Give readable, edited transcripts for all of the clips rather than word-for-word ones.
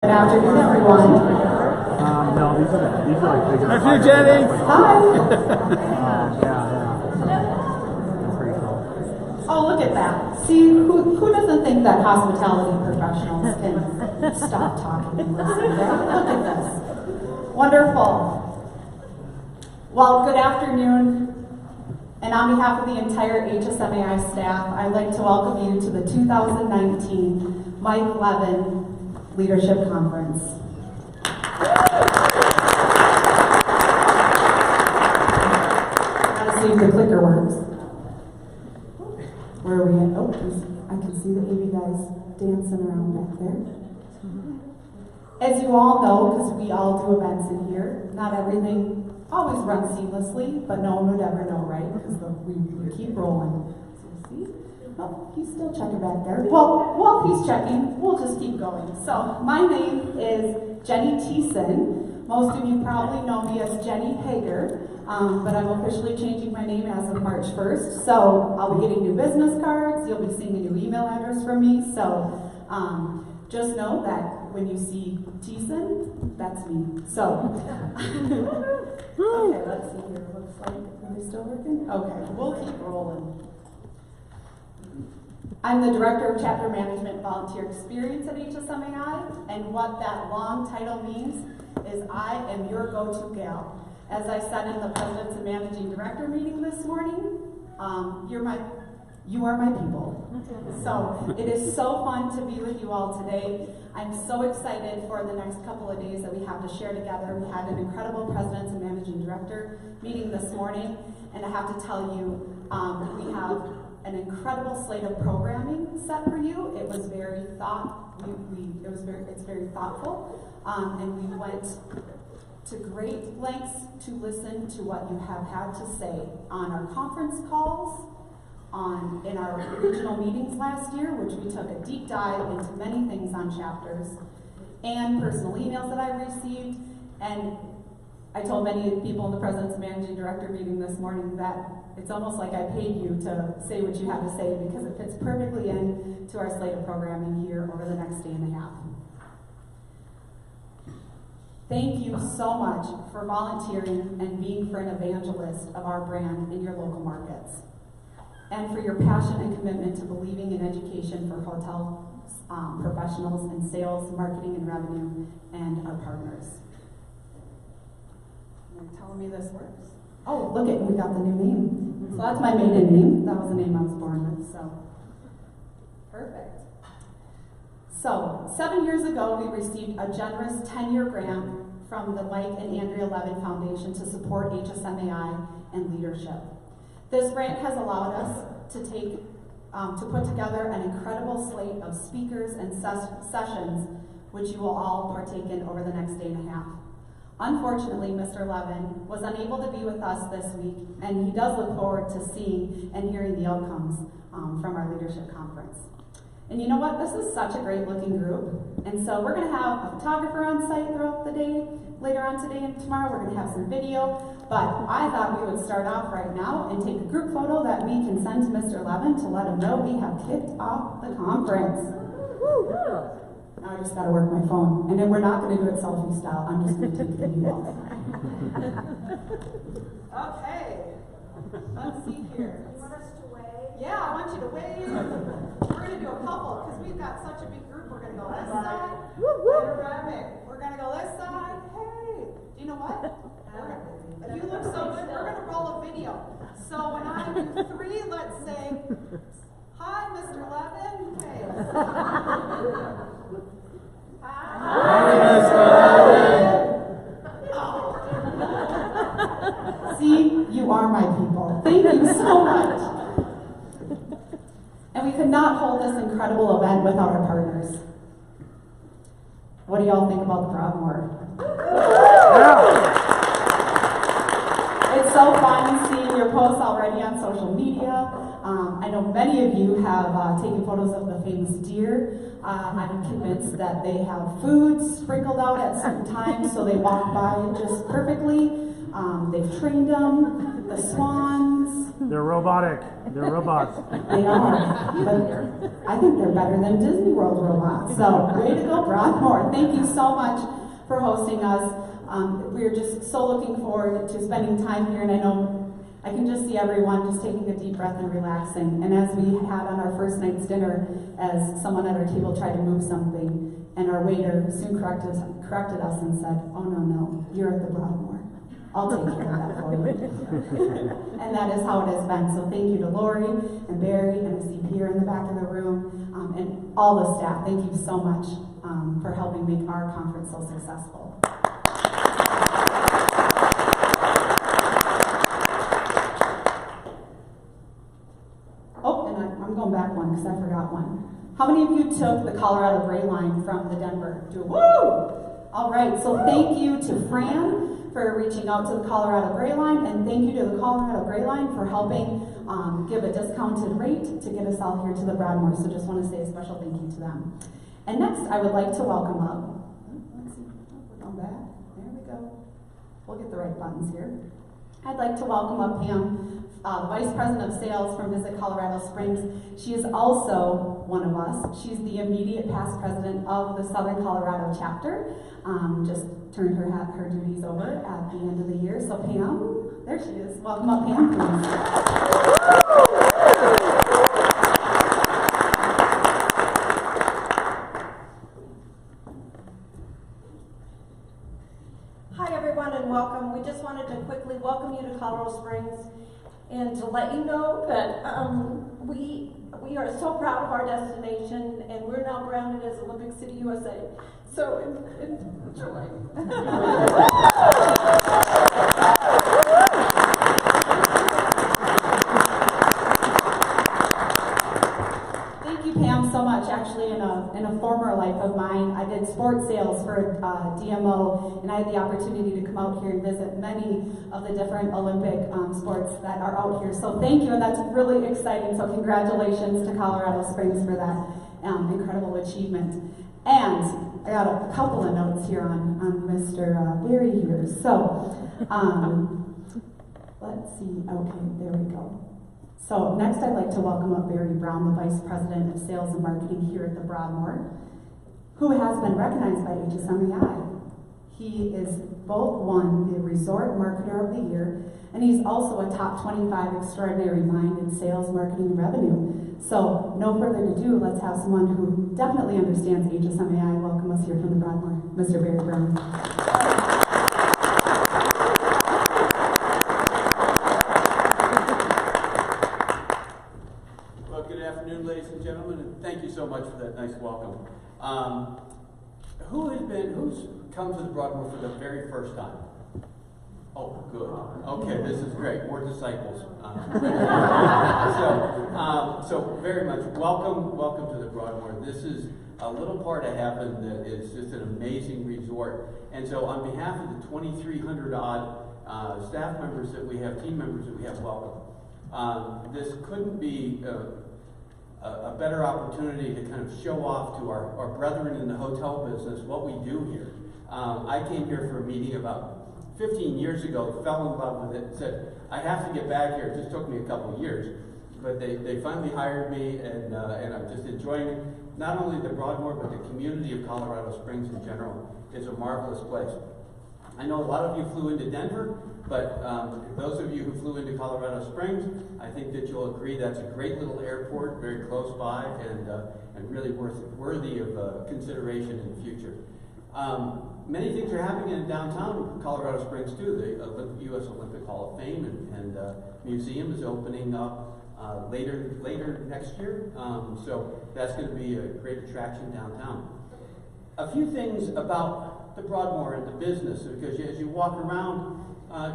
Good afternoon, everyone. No, these are like bigger. That's you, Jenny. Hi. That's pretty cool. Oh, look at that. See, who doesn't think that hospitality professionals can stop talking and listen? Right? Look at this. Wonderful. Well, good afternoon. And on behalf of the entire HSMAI staff, I'd like to welcome you to the 2019 Mike Levin Leadership Conference. Gotta see if the clicker works. Where are we at? Oh, I can see the AV guys dancing around back there. As you all know, because we all do events in here, not everything always runs seamlessly, but no one would ever know, right? Because we keep rolling. So see? Oh, he's still checking back there. Well, while he's checking, we'll just keep going. So, my name is Jenny Thiessen. Most of you probably know me as Jenny Heger, but I'm officially changing my name as of March 1st. So, I'll be getting new business cards. You'll be seeing a new email address from me. So, just know that when you see Thiessen, that's me. So, okay, let's see here. Looks like, are they still working? Okay, we'll keep rolling. I'm the Director of Chapter Management Volunteer Experience at HSMAI, and what that long title means is I am your go-to gal. As I said in the President's and Managing Director meeting this morning, you are my people. So it is so fun to be with you all today. I'm so excited for the next couple of days that we have to share together. We had an incredible President's and Managing Director meeting this morning, and I have to tell you, we have an incredible slate of programming set for you. It was very it's very thoughtful, and we went to great lengths to listen to what you have had to say on our conference calls, in our regional meetings last year, which we took a deep dive into many things on chapters, and personal emails that I received. And I told many people in the President's Managing Director meeting this morning that it's almost like I paid you to say what you have to say, because it fits perfectly into our slate of programming here over the next day and a half. Thank you so much for volunteering and being an evangelist of our brand in your local markets, and for your passion and commitment to believing in education for hotel professionals in sales, marketing, and revenue, and our partners. You're telling me this works? Oh, look we got the new name. So that's my maiden name. That was the name I was born with, so. Perfect. So, 7 years ago, we received a generous 10-year grant from the Mike and Andrea Levin Foundation to support HSMAI and leadership. This grant has allowed us to put together an incredible slate of speakers and sessions, which you will all partake in over the next day and a half. Unfortunately, Mr. Levin was unable to be with us this week, and he does look forward to seeing and hearing the outcomes from our leadership conference. And you know what? This is such a great looking group. And so we're going to have a photographer on site throughout the day. Later on today and tomorrow, we're going to have some video. But I thought we would start off right now and take a group photo that we can send to Mr. Levin to let him know we have kicked off the conference. Now I just got to work my phone. And then we're not going to do it selfie style. I'm just going to take the video off. Okay. Let's see here. You want us to wave? Yeah, I want you to wave. We're going to do a couple because we've got such a big group. We're going to go this side. We're going to go this side. Hey, do you know what? You look so good. We're going to roll a video. So when I do 3, let's say, hi, Mr. Levin. Hey. Hi, Mr. Levin. Oh. See, you are my people. Thank you so much. And we could not hold this incredible event without our partners. What do y'all think about the Broadmoor? It's so fun seeing your posts already on social media. I know many of you have taken photos of the famous deer. I'm convinced that they have food sprinkled out at certain times so they walk by just perfectly. They've trained them, the swans. They're robotic. They're robots. They are. But I think they're better than Disney World robots. So, way to go, Broadmoor. Thank you so much for hosting us. We're just so looking forward to spending time here, and I know I can just see everyone just taking a deep breath and relaxing. And as we had on our first night's dinner, as someone at our table tried to move something, and our waiter soon corrected us and said, "Oh, no, you're at the Broadmoor. I'll take care of that for you." And that is how it has been. So thank you to Lori and Barry, and I see Pierre in the back of the room, and all the staff. Thank you so much for helping make our conference so successful. Oh, and I'm going back one because I forgot one. How many of you took the Colorado Gray Line from the Denver? Woo! All right, so thank you to Fran for reaching out to the Colorado Gray Line, and thank you to the Colorado Gray Line for helping give a discounted rate to get us all here to the Broadmoor. So just want to say a special thank you to them. And next, I would like to welcome up. Let's see, we're going back. There we go. We'll get the right buttons here. I'd like to welcome up Pam, the Vice President of Sales from Visit Colorado Springs. She is also one of us. She's the immediate past president of the Southern Colorado chapter. Just turned her duties over at the end of the year. So Pam, there she is. Welcome up, Pam, please. Hi everyone and welcome. We just wanted to quickly welcome you to Colorado Springs and to let you know that we are so proud of our destination, and we're now branded as Olympic City, USA. So enjoy. Thank you, Pam, so much. Actually, in a former life of mine, I did sports sales for DMO, and I had the opportunity to come out here and visit many of the different Olympic sports that are out here. So thank you, and that's really exciting. So congratulations to Colorado Springs for that incredible achievement. And I got a couple of notes here on Mr. Barry here. So let's see. Okay, there we go. So next I'd like to welcome up Barry Brown, the Vice President of Sales and Marketing here at the Broadmoor, who has been recognized by HSMEI. He is both won the Resort Marketer of the Year, and he's also a top 25 extraordinary mind in sales, marketing, and revenue. So no further ado, let's have someone who definitely understands HSMEI welcome us here from the Broadmoor, Mr. Barry Brown. Ladies and gentlemen, and thank you so much for that nice welcome. Who's come to the Broadmoor for the very first time? Oh, good. Okay, this is great. More disciples. So very much welcome to the Broadmoor. This is a little part of heaven that is just an amazing resort. And so, on behalf of the 2,300 odd staff members that we have, team members that we have, welcome. This couldn't be a better opportunity to kind of show off to our brethren in the hotel business what we do here. I came here for a meeting about 15 years ago, fell in love with it, said, I have to get back here. It just took me a couple of years. But they finally hired me, and I'm just enjoying it. Not only the Broadmoor, but the community of Colorado Springs in general is a marvelous place. I know a lot of you flew into Denver, but those of you who flew into Colorado Springs, I think that you'll agree that's a great little airport, very close by, and really worthy of consideration in the future. Many things are happening in downtown Colorado Springs too. The U.S. Olympic Hall of Fame and museum is opening up later next year, so that's going to be a great attraction downtown. A few things about the Broadmoor and the business, because as you walk around,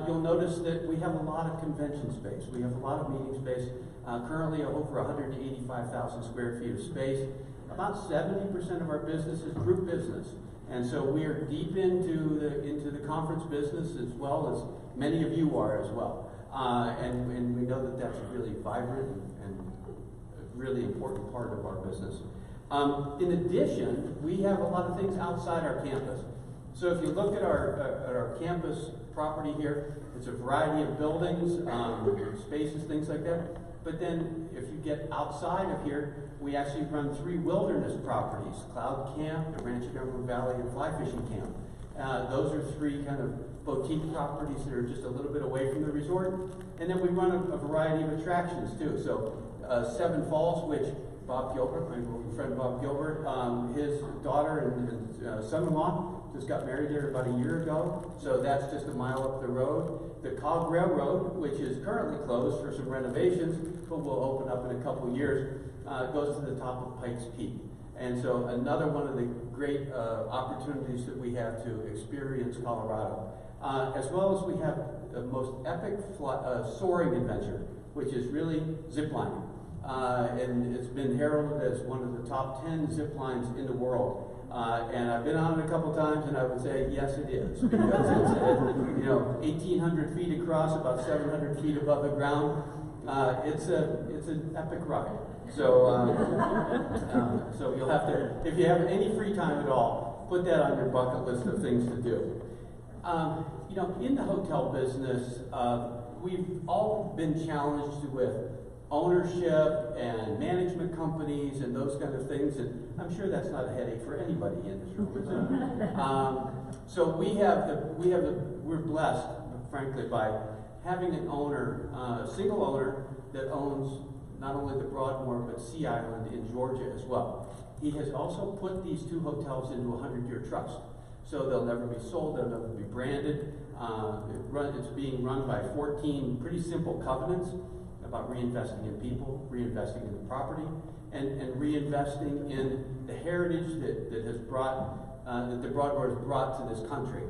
you'll notice that we have a lot of convention space. We have a lot of meeting space. Currently over 185,000 square feet of space. About 70% of our business is group business. And so we are deep into the conference business, as well as many of you are as well. And we know that that's a really vibrant and a really important part of our business. In addition, we have a lot of things outside our campus. So if you look at our campus property here, it's a variety of buildings, spaces, things like that. But then if you get outside of here, we actually run 3 wilderness properties: Cloud Camp, the Rancho Cordova Valley, and Fly Fishing Camp. Those are 3 kind of boutique properties that are just a little bit away from the resort. And then we run a variety of attractions too. So Seven Falls, which Bob Gilbert, my friend Bob Gilbert, his daughter and son-in-law just got married there about a year ago. So that's just a mile up the road. The Cog Railroad, which is currently closed for some renovations, but will open up in a couple of years, goes to the top of Pikes Peak. And so another one of the great opportunities that we have to experience Colorado. As well as we have the most epic soaring adventure, which is really ziplining. And it's been heralded as one of the top 10 zip lines in the world. And I've been on it a couple times, and I would say, yes, it is. Because it's 1,800 feet across, about 700 feet above the ground. It's an epic ride. So, so you'll have to, if you have any free time at all, put that on your bucket list of things to do. In the hotel business, we've all been challenged with ownership and management companies and those kind of things, and I'm sure that's not a headache for anybody in this room, is it? So we're blessed, frankly, by having an owner, a single owner that owns not only the Broadmoor but Sea Island in Georgia as well. He has also put these 2 hotels into a 100-year trust, so they'll never be sold, they'll never be branded. It's being run by 14 pretty simple covenants about reinvesting in people, reinvesting in the property, and reinvesting in the heritage that has brought, that the Broadmoor has brought to this country.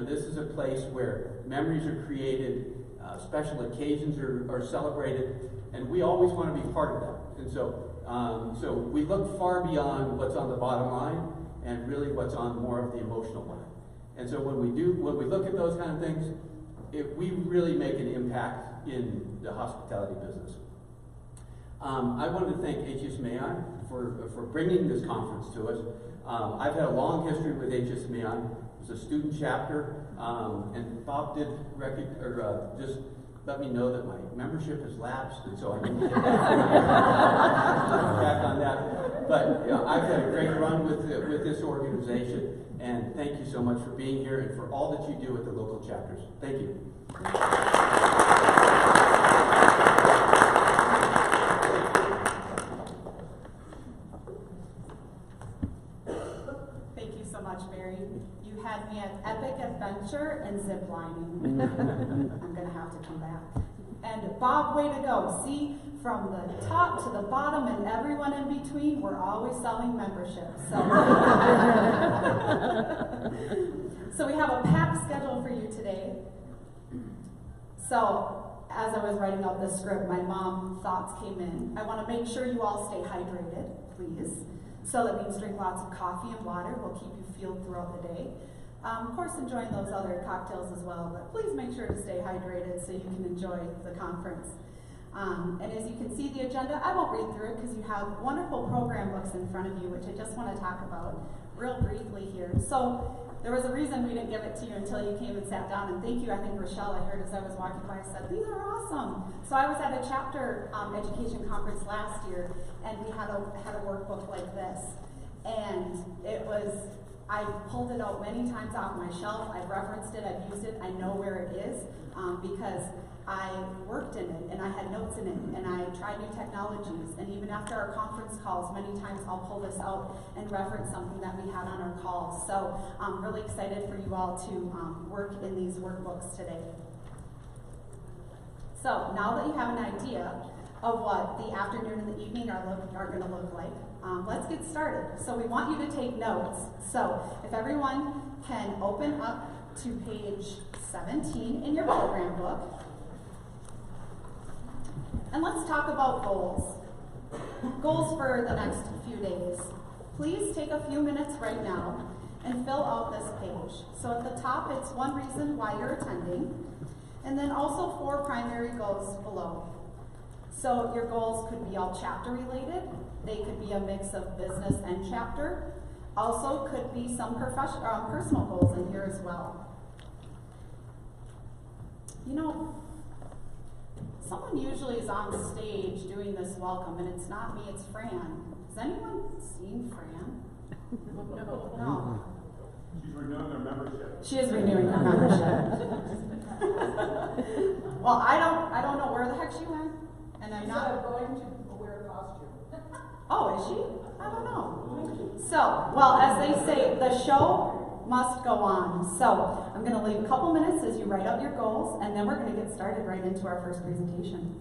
This is a place where memories are created, special occasions are celebrated, and we always want to be part of that. And so we look far beyond what's on the bottom line and really what's on more of the emotional line. And so when we look at those kind of things, we really make an impact in the hospitality business. I wanted to thank HSMAI for bringing this conference to us. I've had a long history with HSMAI. It was a student chapter, and Bob did just let me know that my membership has lapsed, and so I need to get back on that. But I've had a great run with this organization, and thank you so much for being here and for all that you do at the local chapters. Thank you. Thank you so much, Barry. You had me at epic adventure and zip lining. I'm going to have to come back. And Bob, way to go. See, from the top to the bottom and everyone in between, we're always selling memberships. So we have a packed schedule for you today. So as I was writing out this script, my mom thoughts came in. I want to make sure you all stay hydrated, please. So that means drink lots of coffee and water. Will keep you fueled throughout the day. Of course, enjoying those other cocktails as well, but please make sure to stay hydrated so you can enjoy the conference. And as you can see the agenda, I won't read through it because you have wonderful program books in front of you, which I just want to talk about real briefly here. So there was a reason we didn't give it to you until you came and sat down, and thank you. I think Rochelle, I heard as I was walking by, said, these are awesome. So I was at a chapter education conference last year, and we had a workbook like this. And it was, I pulled it out many times off my shelf. I've referenced it, I've used it, I know where it is, because I worked in it, and I had notes in it, and I tried new technologies, and even after our conference calls, many times I'll pull this out and reference something that we had on our calls. So I'm really excited for you all to work in these workbooks today. So now that you have an idea of what the afternoon and the evening are going to look like, let's get started. So we want you to take notes. So if everyone can open up to page 17 in your program book. And let's talk about goals. Goals for the next few days. Please take a few minutes right now and fill out this page. So at the top, it's one reason why you're attending, and then also 4 primary goals below. So your goals could be all chapter related. They could be a mix of business and chapter. Also could be some personal goals in here as well. You know, someone usually is on stage doing this welcome, and it's not me, it's Fran. Has anyone seen Fran? No. She's renewing her membership. She is renewing her membership. Well, I don't know where the heck she went, and I'm not going to wear a costume. Oh, is she? I don't know. So, well, as they say, the show must go on. So, I'm going to leave a couple minutes as you write up your goals, and then we're going to get started right into our first presentation.